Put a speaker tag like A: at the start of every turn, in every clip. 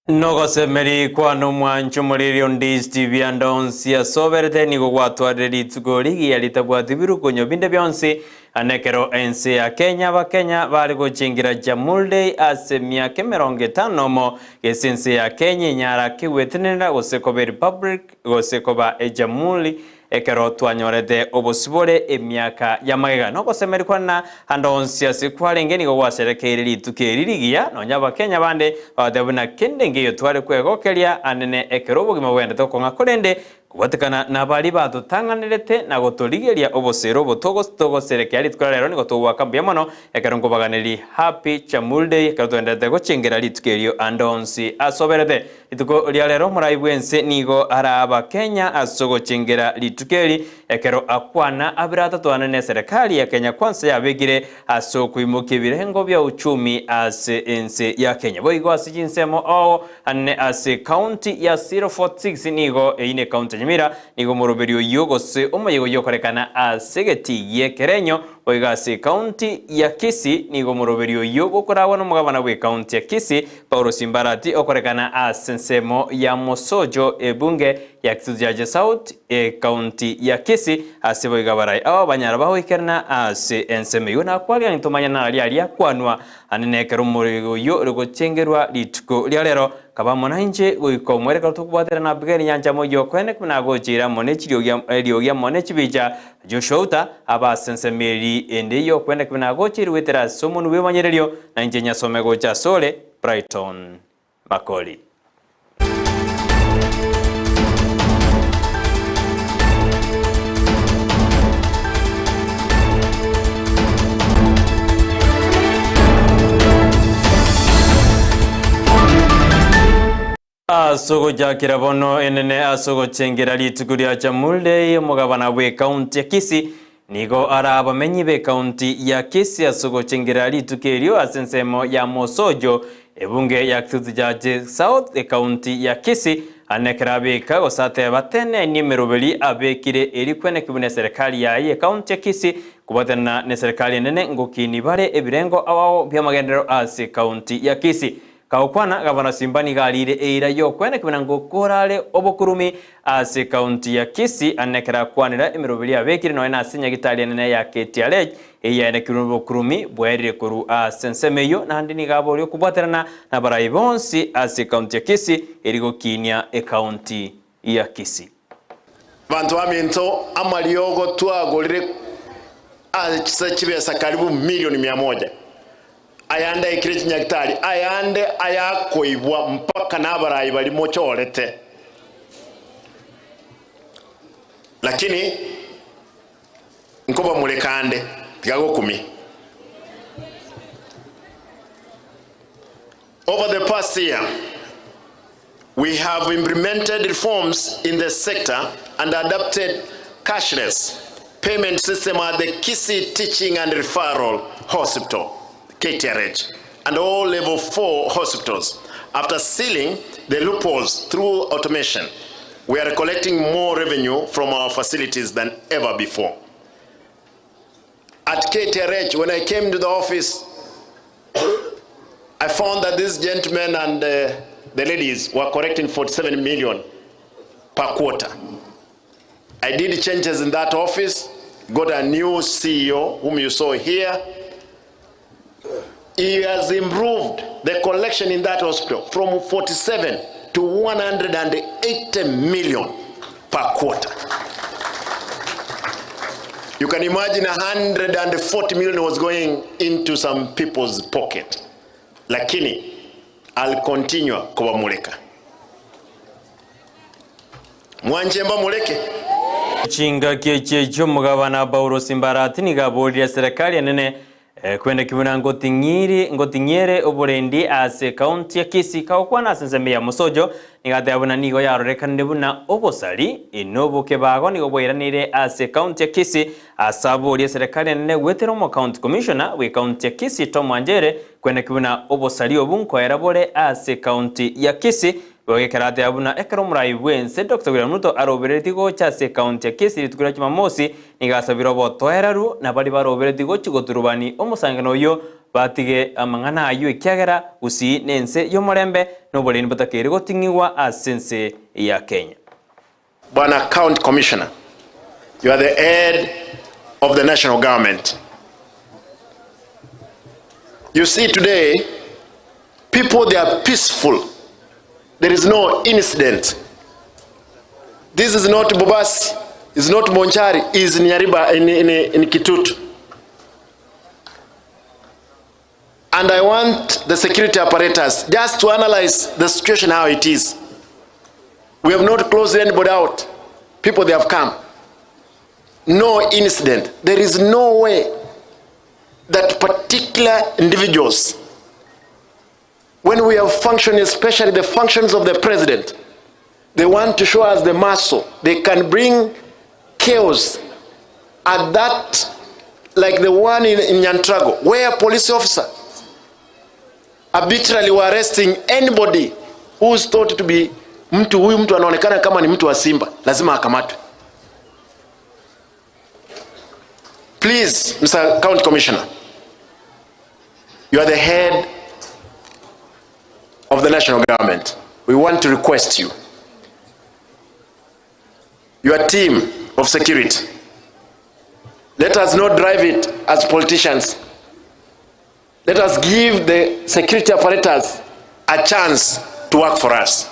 A: Nogosemeri kwano mwancho muririo Ndizi TV andonsi asoberete nigo gwatwarire itugori giaritabwati birukonyo binde byonsi anekero ensi ya Kenya bakenya bari guchingira Jamhuri Day ase miaka 50 mo gesensi ya Kenya nyara kiwetenera gosekoba Republic gosekoba Jamhuri ekero twanyorete obosibore emiaka ya magega no gosemeri kwana andonsi asikwalenge nigo gwaserekeire ritukeriria nonya bakenya bande badabuna kendenge yo tware kwegokeria anene ekero bugima bwende tokonga korende kubatikana nabali badutanganirete na goturigeria obosero botogo serekea ritwara rero nigo tugwakambia mono ekero ngobaganiri happy Jamhuri Day ekero twendete gochengera ritukerio andonsi asoberete ituko ria rero muraibwense nigo araba Kenya asogochengera ritukeri ekero akwana abirata twanene serikali ya Kenya kwanza yabegire asokuimuka birengo bya uchumi ase ense ya Kenya boigo asijinsemo ane ase county ya 046 nigo ine county Nyamira nigo muroberio yogose omayego yokorekana asegeti yekerenyo oigase county ya Kisii nigo muroberio yogo korawa no mugabana we county ya Kisii Paulo Simbarati okorekana asensemo ya Mosojo ebunge ya Kisii South county ya Kisii aseboiga barai aba banyara baho ikerna ase enseme yona kwali nitomanya na ali kwanwa anenekero murigo yo rugochengerwa lituko lya lero kabamona inje goiko mwereka tukubadera na bigeri nyanja moyo kwene kuna gojira monechi lyogia monechi bija Auta aba sensemeri endeyo kwene kuna gojira wetera somunu webanyererio na inje nyasome goja sole Brighton Makori Asogo jakira bono enene asogo chengera lituku ya Jamhuri Day mugabana we county ya Kisii nigo araba menyi be county ya Kisii asogo chengera litukerio asensemo ya Mosojo ebunge ya Kisii South county ya Kisii anekerabe kago sate batene ni merobeli abekire erikwene kibune serikali ya ye county ya Kisii kubatana ne serikali nene ngokini bare ebirengo awawo byamagendero ase county ya Kisii Kaukwana gavana Simbani galire eira yo kwene kibina ngokorale obokurumi ase county ya Kisii anekera kwanira emirobili abekire no ena asinya gitali nene ya KTLH eya ene kibokurumi bwerire kuru asensemeyo nandini gabolyo kubwaterana na baraibonsi ase county ya Kisii erigo kinya county ya Kisii
B: bantu aminto amaliogo twagolire ase kibesa karibu milioni 100 ayande ikireti nyagitari ayande ayakoibwa mpaka nabarayi bali mochorete lakini nkoba mulekande tigago 10 over the past year we have implemented reforms in the sector and adopted cashless payment system at the Kisii Teaching and Referral Hospital KTRH and all level 4 hospitals. After sealing the loopholes through automation, we are collecting more revenue from our facilities than ever before. At KTRH, when I came to the office, I found that these gentlemen and the ladies were collecting 47 million per quarter. I did changes in that office, got a new CEO whom you saw here. He has improved the collection in that hospital from 47 to 180 million per quarter. You can imagine 140 million was going into some people's pocket. Lakini, I'll continue kuwa muleka. Mwanjemba muleke.
A: Chinga kechecho mugabana Paulo Simbarati nigabolya serikali yanene kwenda kibuna ngotingire oborendi ase county ya Kisii kaukwana senseme ya Mosojo nigate abuna nigo yarorekane buna obosali inobuke bago nigo boiranire ase county ya Kisii asabori serikali nene wetero mo county commissioner we county ya Kisii Tom Wanjere kwenda kibuna obosali obunko erabore ase county ya Kisii Boge karate abuna ekero murai wense Dr. William Ruto arobereti go chase county ya Kisii litukira Jumamosi nigasabira botoeraru na bali barobereti go chigoturubani omusangano yo batige amang'ana ayo ekiagera Gusii nense y'omorembe n'oboreni butakere goting'igwa ase ense ya Kenya.
B: Bwana County Commissioner, you are the head of the national government. You see today, people, they are peaceful. There is no incident. This is not Bobasi, it's not Monchari, it's Nyariba in Kitutu. And I want the security apparatus just to analyze the situation how it is. We have not closed anybody out. People, they have come. No incident. There is no way that particular individuals, when we have functioned, especially the functions of the president, they want to show us the muscle. They can bring chaos at that, like the one in Nyantrago, where police officer arbitrarily were arresting anybody who is thought to be mtu huyu mtu anaonekana kama ni mtu wa Simba, lazima akamatwe. Please, Mr. County Commissioner, you are the head of the national government. We want to request you, your team of security, let us not drive it as politicians. Let us give the security apparatus a chance to work for us.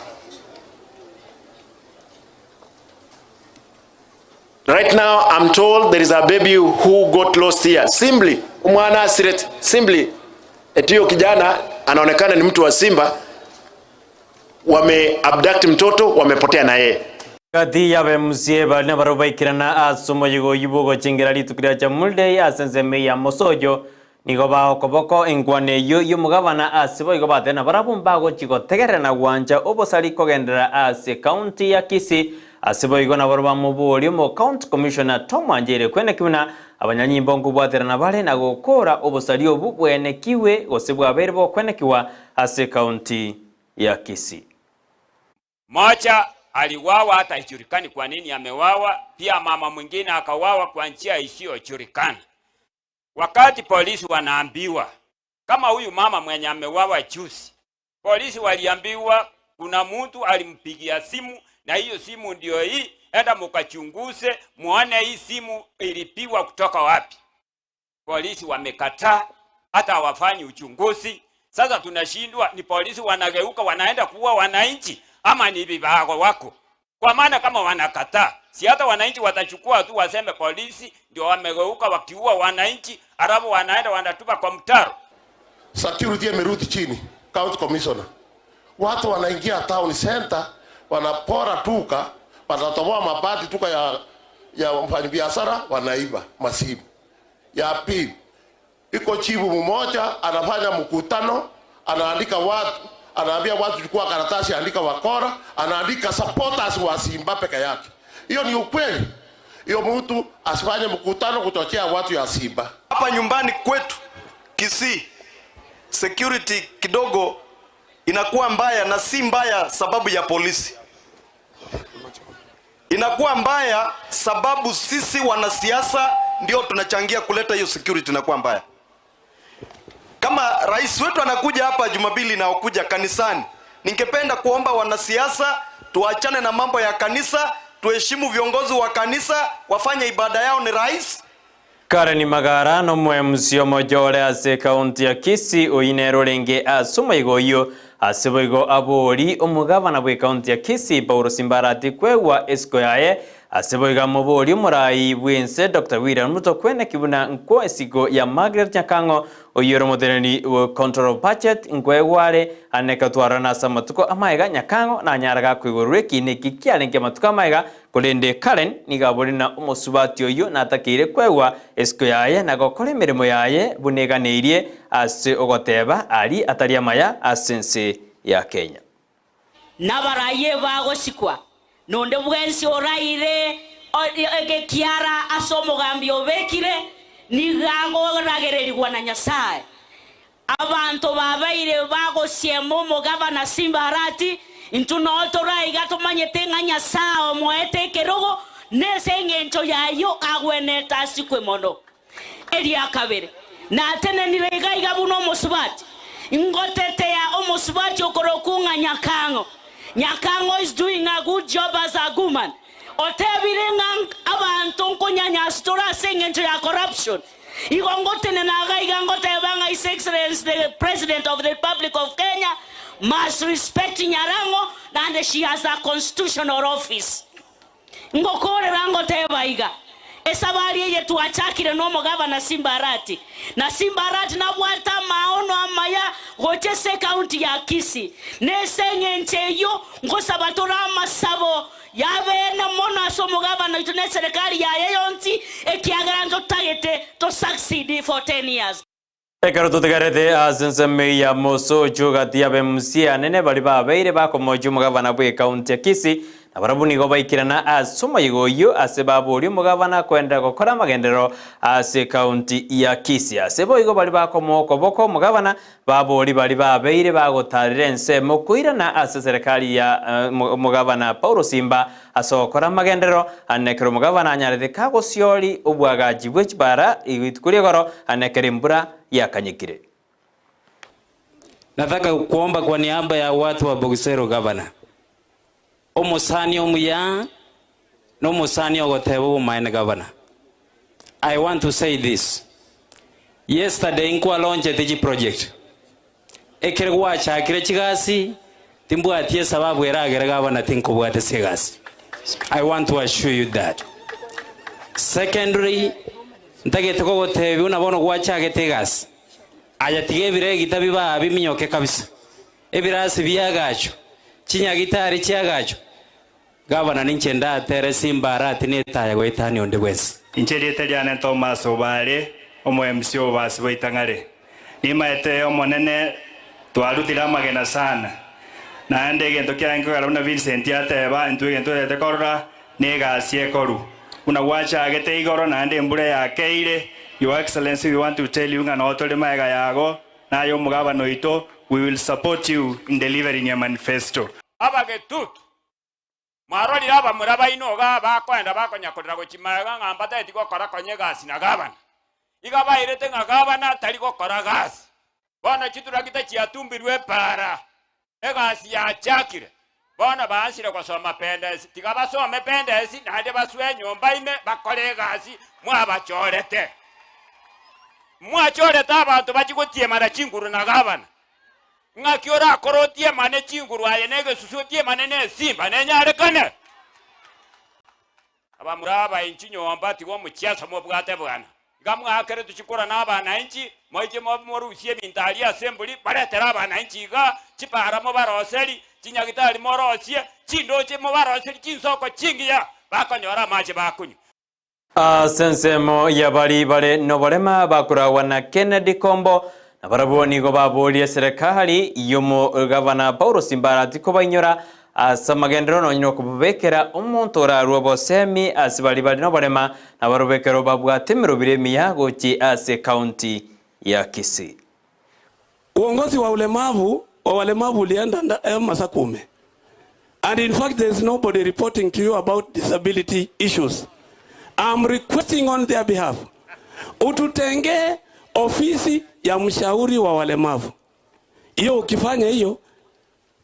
B: Right now, I'm told there is a baby who got lost here. Simply, etiyo kijana anaonekana ni mtu wa Simba, wame abduct mtoto, wamepotea na yeye.
A: Kati yabe musie bali na barobaikirana asumo yigo yibugo chingera litukira cha mulde asense meya mosojo nigo ba okoboko engwane yo yumugabana asibo igo batena barabumbago chiko tegerena gwanja obosali kogendera ase county ya Kisii asibo igo na baroba mubuli mo county commissioner Tom Anjere kwene kimuna abanyanyimbo ngubwaterana bale na gukora obosali obu bwenekiwe gosebwa berbo kwenekiwa ase county ya Kisii.
C: Moja aliwawa hata haijulikani kwa nini amewawa, pia mama mwingine akawawa kwa njia isiyojulikana. Wakati polisi wanaambiwa kama huyu mama mwenye amewawa juzi, polisi waliambiwa kuna mtu alimpigia simu na hiyo simu ndio hii, enda mukachunguze muone hii simu ilipiwa kutoka wapi. Polisi wamekataa, hata hawafanyi uchunguzi. Sasa tunashindwa, ni polisi wanageuka wanaenda kuua wananchi ama ni vibago wako? Kwa maana kama wanakataa, si hata wananchi watachukua tu waseme polisi ndio wamegeuka wakiua wananchi, alafu wanaenda wanatupa kwa mtaro.
D: Security imerudi chini, County Commissioner. Watu wanaingia town center, wanapora tuka, wanatoboa mabati tuka ya mfanyabiashara, wanaiba masimu. Ya pili, iko chifu mmoja anafanya mkutano, anaandika watu, anaambia watu chukua karatasi, andika wakora, anaandika supporters wa Simba peke yake. Hiyo ni ukweli? Hiyo mtu asifanye mkutano kutochea watu ya Simba.
E: Hapa nyumbani kwetu Kisii, security kidogo inakuwa mbaya, na si mbaya sababu ya polisi. Inakuwa mbaya sababu sisi wanasiasa ndio tunachangia kuleta hiyo security inakuwa mbaya. Kama rais wetu anakuja hapa Jumapili na ukuja kanisani, ningependa kuomba wanasiasa tuachane na mambo ya kanisa, tuheshimu viongozi wa kanisa, wafanye ibada yao ni rais.
A: Kareni magara no mwemusio mojore ase county ya Kisii oinero lenge asuma igoyo aseboigo abori omugabana bwe county ya Kisii Paulo Simbarati kwegwa esko yaye aseboiga mobori murai bwense Dr. William Ruto kwene kibuna nko esigo ya Margaret Nyakango oyoro moderni control budget nkwegware aneka twarana samatuko amaiga Nyakango na nyaraga kwigorwe kineki kialenge matuka amaiga kolende Karen nigabori na omosubati oyo natakire kwegwa esko yaye nagokore mirimo yaye buneganeirie ase ogoteba ali atari amaya asense ya Kenya
F: nabaraye bagosikwa nonde bwensi oraire egekiara asomogambi obekire nigango ragererigwa na Nyasaye abantu babaire bagosiemo mugabana Simbarati intunotora igatumanyete nga Nyasaye omwete kerogo nese ngencho yayo agweneta sikwe mono eria kabere na tene niregaiga buno musubati ngotetea omusubati okorokunga Nyakango is doing a good job as a woman. Otebirenga abantu nkunyanya stora sing into your corruption. Igongote naga igongote banga His Excellency the President of the Republic of Kenya must respect Nyarango and she has a constitutional office. Ngokore rango tebaiga. Esabali ye tuachakire no mugava na Simbarati. Na Simbarati na bwata maono Amayia gochese county ya Kisii. Nesenge ncheyo ngosabatora masabo yabe na mona so mugava na itune serikali ya yeyonti ekiagaranzo tagete to succeed for 10 years.
A: Ekaro tutegarete asense ya moso jugati ya bemsia nene bali babeire bakomoju mugavana bwe county ya Kisii. Abarabuni go baikirana asoma yigoyo asebaburi mugavana kwenda gukora magendero ase county ya Kisii. Asebo igo bali bakomoko boko mugavana baburi bali babeire bagotarire nsemo kuirana ase serikali ya mugavana Paulo Simba asokora magendero anekero mugavana anyarete kago sioli obwagaji bwechibara igitukurie goro anekere mbura yakanyikire.
G: Nataka kuomba kwa niaba ya watu wa Bogisero gavana Omusani omuya no musani ogotebo mine governor. I want to say this. Yesterday inkwa launch the project. Ekerwa cha kirechigasi timbu atie sababu eragera governor tinko bwate segasi. I want to assure you that. Secondary ntagete ko gotebe unabono gwacha getegasi. Ayatige bire gitabiba abiminyoke kabisa. Ebirasi byagacho. Chinyagitari cyagacho. Gavana ninchenda tere Simbarati neta yagoitani onde wese.
H: Incheri eteliane Thomas Obale omo MC obasi boitangare. Nima ete omonene twarutira magena sana. Na ande gento kyango galona Vincent yateba entugento tekorora negasie koru. Una wacha agete igoro na ande mbure yakeire. Your Excellency, we want to tell you ngana otole maiga yago na yo mugabano ito, we will support you in delivering your manifesto.
C: Abagetu maroli aba muraba inoga bakwenda bakonyakorera gochimaga ngambata etiko kora konyegasi na gavana igaba irete ngagavana taliko kora gasi bona chituragita chiatumbirwe para egasi ya chakire bona bansire kwasoma pendesi tikabasome pendesi nade baswe nyomba ime bakole gasi mwabachorete abantu bachikotie mara chinguru na gavana ngakiora korotie mane chinguru ayenege susutie mane ne simba nenyarekane abamuraba inchinyo ambati wo muchiasa mo bwate bwana gamwa akere tuchikora nabana inchi moije mo morusie bintali assembly baretera abana inchi ga chipara mo baroseri chinyagitali mo rosie chindoche mo baroseri chinsoko chingiya bakonyora mache bakunyu.
A: Sensemo ya bali nobolema bakurawa na Kennedy Kombo na baraboni go baboli serikali yomo gavana Paulo Simbarati ko banyora asamagendero no nyoko bubekera umuntu oraruwa bosemi asibali nobolema na barubekero babwatemero biremi yago chi ase county ya Kisii.
I: Uongozi wa walemavu ulienda Masakume. And in fact there is nobody reporting to you about disability issues. I'm requesting on their behalf ututenge ofisi ya mshauri wa walemavu. Hiyo ukifanya hiyo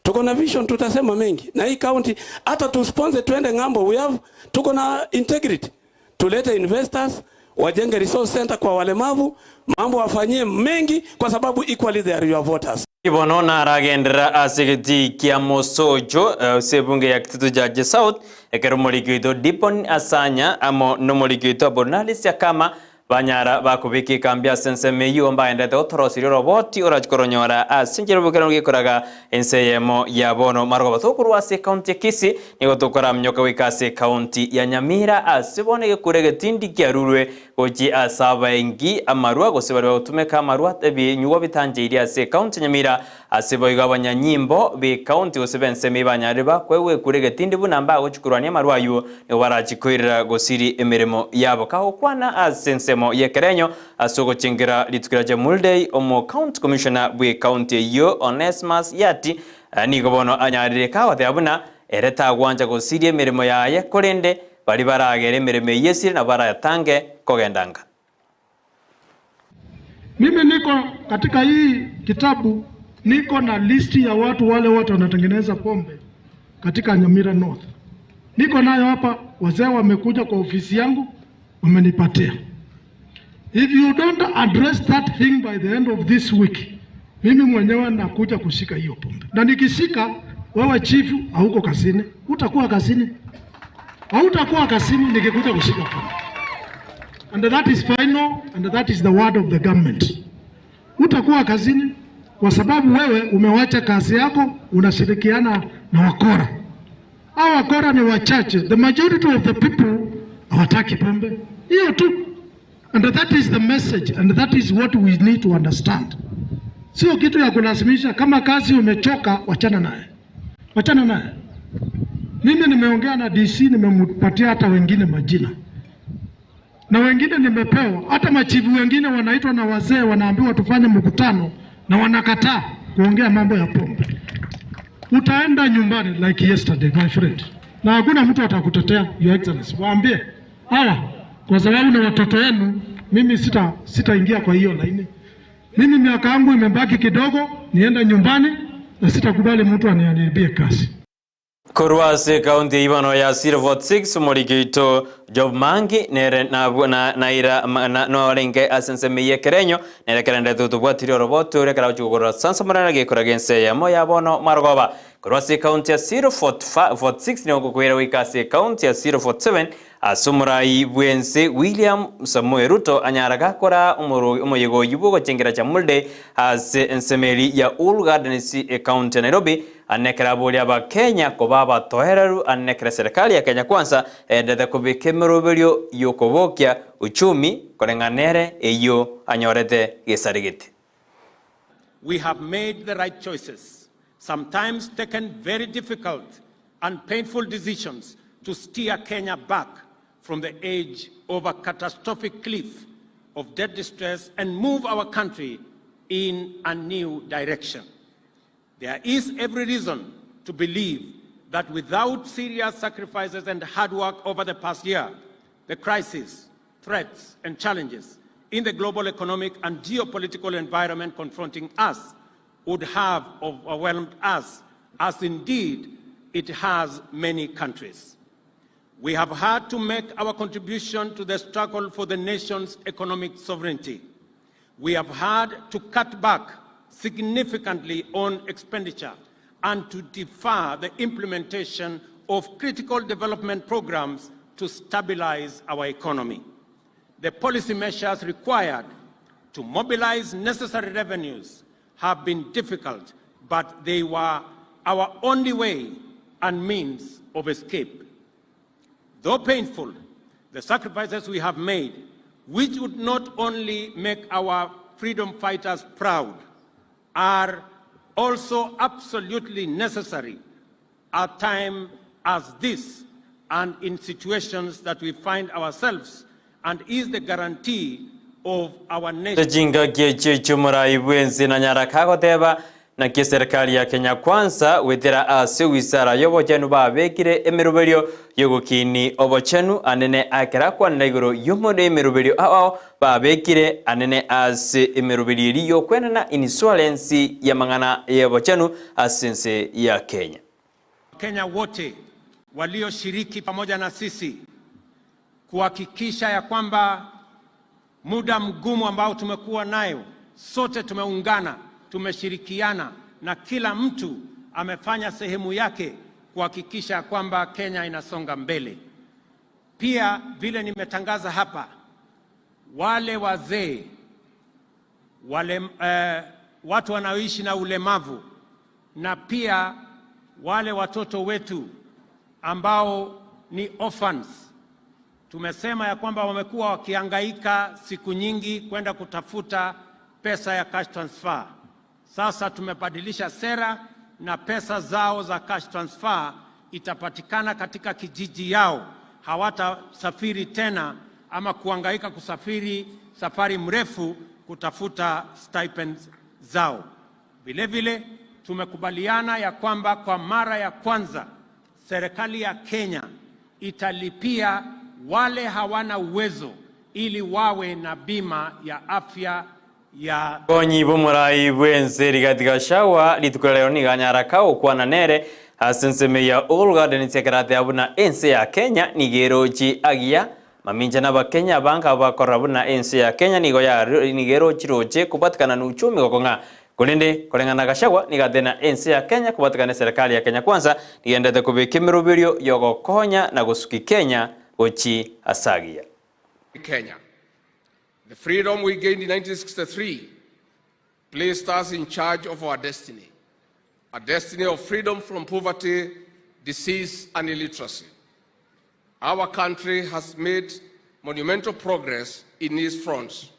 I: tuko na vision, tutasema mengi na hii county hata tu sponsor tuende ngambo. Tuko na integrity, tulete investors wajenge resource center kwa walemavu, mambo wafanyie mengi kwa sababu equally they are your voters.
A: Ibono na ragendera asigiti kia mosojo sebunge ya kitutu jaje South ekero molikito dipon asanya amo no molikito bornalis ya kama banyara bakubiki kambia senseme yomba endete otorosiri roboti orachikoronyora asinjiro bukero ngikoraga enseyemo ya bono margo batokuru ase county Kisii nigo tokora mnyoka wikase county ya Nyamira asibone gekurege tindi kyarurwe goji asaba engi amarua gosebare utumeka amarua tebi nyuwa bitanjiri ase county Nyamira asibo igabanya nyimbo be county osebenseme banyareba kwewe kurege tindi bunamba gochikurwania amarua yu ne warachikwira gosiri emeremo yabo kaho kwana asensemo yekerenyo asogo chingira litukira jamulday omo county commissioner bwe county yo Onesmus Yati nigobono anyarire kawa theabuna ereta gwanja gosirie mirimo yaye korende bali baragere mirimo yesire na baratange kogendanga.
J: Mimi niko katika hii kitabu, niko na listi ya watu wale wanatengeneza pombe katika Nyamira North. Niko nayo hapa, wazee wamekuja kwa ofisi yangu wamenipatia. If you don't address that thing by the end of this week, mimi mwenyewe nakuja kushika hiyo pombe. Na nikishika, wewe chifu hauko kazini, utakuwa kazini. Hautakuwa kazini nikikuja kushika pombe. And that is final, and that is the word of the government. Utakuwa kazini kwa sababu wewe umewacha kazi yako, unashirikiana na wakora. Hao wakora ni wachache. The majority of the people hawataki pombe. Hiyo tu. And that is the message, and that is what we need to understand. Sio kitu ya kulazimisha. Kama kazi umechoka, wachana naye. Wachana naye. Mimi nimeongea na DC, nimempatia hata wengine majina. Na wengine nimepewa, hata machifu wengine wanaitwa na wazee, wanaambiwa tufanye mkutano na wanakataa kuongea mambo ya pombe. Utaenda nyumbani like yesterday, my friend. Na hakuna mtu atakutetea, your excellency. Waambie, kwa sababu na watoto wenu, mimi sitaingia kwa hiyo laini. Mimi miaka yangu imebaki kidogo, nienda nyumbani na sitakubali mtu aniharibie kazi.
A: Korwase kaunti ibano ya 046 morigito job mangi nere na ira no renge asensemeye kerenyo nere kerende tutubwatiro roboto rekara uchugora sansa marana gekora gense ya moya bono margoba. Korwase kaunti ya 046 ni okukwera wikase kaunti ya 047 asumurai bwense William Samuel Ruto anyaraga kora umuyego yubugo chengira cha mulde ase ensemeli ya Ulu Gardens county Nairobi anekera bolia ba Kenya ko baba tohereru anekera serikali ya Kenya kwanza endete kubikemerubelio yokobokia uchumi korenganere eyo anyorete gesarigiti.
K: We have made the right choices, sometimes taken very difficult and painful decisions to steer Kenya back from the edge of a catastrophic cliff of debt distress and move our country in a new direction. There is every reason to believe that without serious sacrifices and hard work over the past year, the crises, threats, and challenges in the global economic and geopolitical environment confronting us would have overwhelmed us, as indeed it has many countries. We have had to make our contribution to the struggle for the nation's economic sovereignty. We have had to cut back significantly on expenditure and to defer the implementation of critical development programs to stabilize our economy. The policy measures required to mobilize necessary revenues have been difficult, but they were our only way and means of escape. Though painful, the sacrifices we have made, which would not only make our freedom fighters proud, are also absolutely necessary at a time as this and in situations that we find ourselves, and is the guarantee of our nation.
A: Na kiserikali ya Kenya kwanza wetera ase wisara yobochenu babekire emirubelio yogukini obochenu anene akera kwa naigoro yomode emirubelio ao babekire anene ase emirubelio yo kwenana insurance ya mangana yobochenu asense ya Kenya.
K: Kenya wote walioshiriki pamoja na sisi kuhakikisha ya kwamba muda mgumu ambao tumekuwa nayo sote tumeungana, tumeshirikiana na kila mtu amefanya sehemu yake kuhakikisha kwamba Kenya inasonga mbele. Pia vile nimetangaza hapa, wale wazee, wale watu wanaoishi na ulemavu na pia wale watoto wetu ambao ni orphans, tumesema ya kwamba wamekuwa wakihangaika siku nyingi kwenda kutafuta pesa ya cash transfer. Sasa tumebadilisha sera na pesa zao za cash transfer itapatikana katika kijiji yao. Hawatasafiri tena ama kuhangaika kusafiri safari mrefu kutafuta stipends zao. Vile vile tumekubaliana ya kwamba kwa mara ya kwanza serikali ya Kenya italipia wale hawana uwezo ili wawe na bima ya afya ya
A: konyi bomurai bwense rigatika shawa litukolero ni ganyaraka okwana nere asenseme ya All Garden sekerate abuna ense ya Kenya nigerochi agia maminja na bakenya banka bakorabuna ense ya Kenya nigo ya nigerochi roche kupatikana na uchumi gokonga kulinde kolengana gashagwa nigathena ense ya Kenya kupatikana serikali ya Kenya kwanza nigendete kubika mirubirio yogokonya na gusuki Kenya ochi asagia
L: Kenya. The freedom we gained in 1963 placed us in charge of our destiny, a destiny of freedom from poverty, disease, and illiteracy. Our country has made monumental progress in these fronts.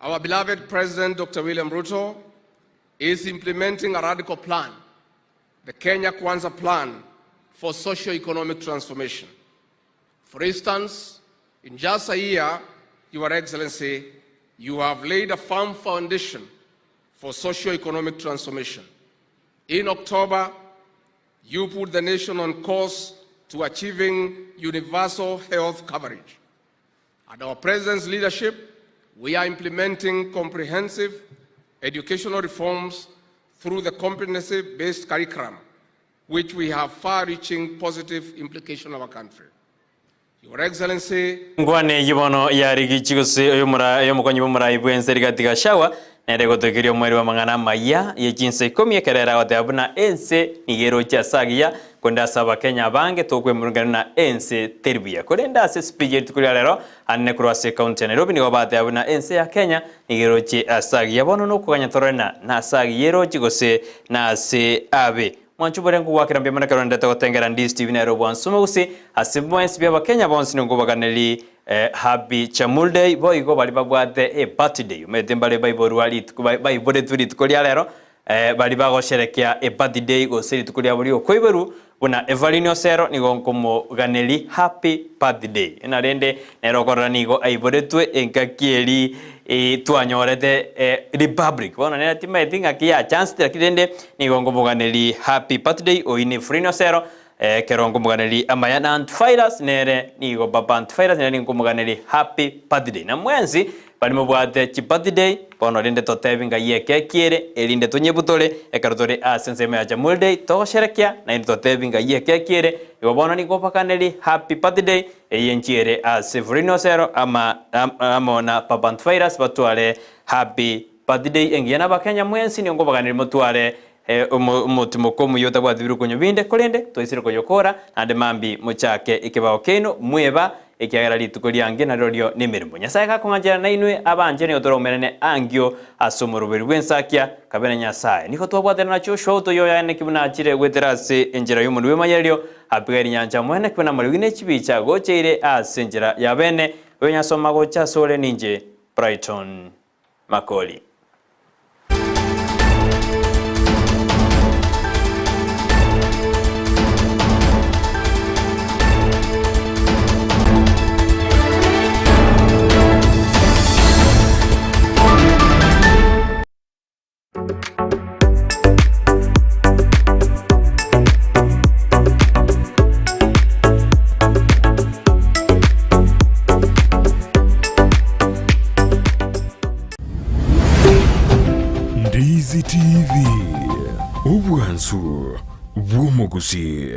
L: Our beloved President, Dr. William Ruto, is implementing a radical plan, the Kenya Kwanza Plan for socio-economic transformation. For instance, in just a year, Your Excellency, you have laid a firm foundation for socio-economic transformation. In October, you put the nation on course to achieving universal health coverage. Under our President's leadership, we are implementing comprehensive educational reforms through the competency-based curriculum, which we have far-reaching positive implications on our country. Your Excellency,
A: ngwane yibono yari gichigose yo mukonyi bomurai bwense rigatika shawa nere gotekerio mweri wa mangana Amayia ye Chinsa 10 ekerera goteabuna ense nigerochi asagia konda saba Kenya bange tokwe murungana na ense terbia kolenda ase speech tukulia lero anne kurwase county Nairobi ni gobate abuna ense ya Kenya nigerochi asagia bono no kuganya torena na asagi yerochi gose na ase abe mwanchubore ngo wakirambye mana karonda togotengera Ndizi TV Nairobi ansuma gusi asimbo SB abakenya bonsi ngo baganeli happy chamul day boy go bali babwate birthday umete mbale bible wali bible turi tukolia lero bali bagosherekea birthday go seri tukolia buli okweberu buna Evalinio Sero nigo nkomo ganeli happy birthday ina rende nerokora nigo aiboretwe enkakieli tuanyorete republic bona nera tima ethinga kia chance takirende nigo nkomo ganeli happy birthday oine Frino Sero kerongo muganeli Amayia na Antivirus nere nigo baba Antivirus nere nigo muganeli happy birthday na mwenzi bali mubwate chi birthday bono rinde totevinga yeke kiere elinde tunyebutole ekarotore asenseme ya chamul day to sherekia na inde totevinga yeke kiere ibo bono nigo pakaneli happy birthday eyenchiere Frino Sero ama na baba Antivirus batwale happy birthday engiana bakenya mwensi ni ngo baganeli mutwale umutimo komu yota bwa dibiru kunyo binde kolende toisire koyokora ande mambi muchake ikebao keno mweba ekiagera litukolyange na rorio nimirimo nyasaye kakongajera na inwe abanje ne otoromerene angio asomoroberi bwensakia kabena nyasaye niko twabwatera na chosho to yoya ne kibuna achire gweterase enjera y'umuntu w'amayelio apigari nyanja mwene kibona muri wine kibicha gocheire asenjera ya bene wenyasoma gocha sole ninje Brighton Makori.
M: Ndizi TV Ubwansu Gusii.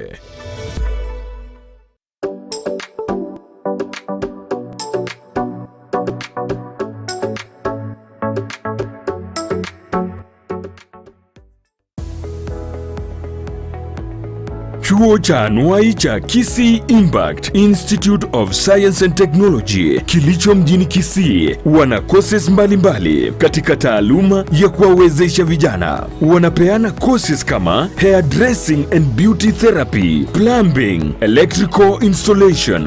M: Chuo cha anuai cha Kisii Impact Institute of Science and Technology kilicho mjini Kisii wana courses mbalimbali katika taaluma ya kuwawezesha vijana. Wanapeana courses kama hairdressing and beauty therapy, plumbing, electrical installation,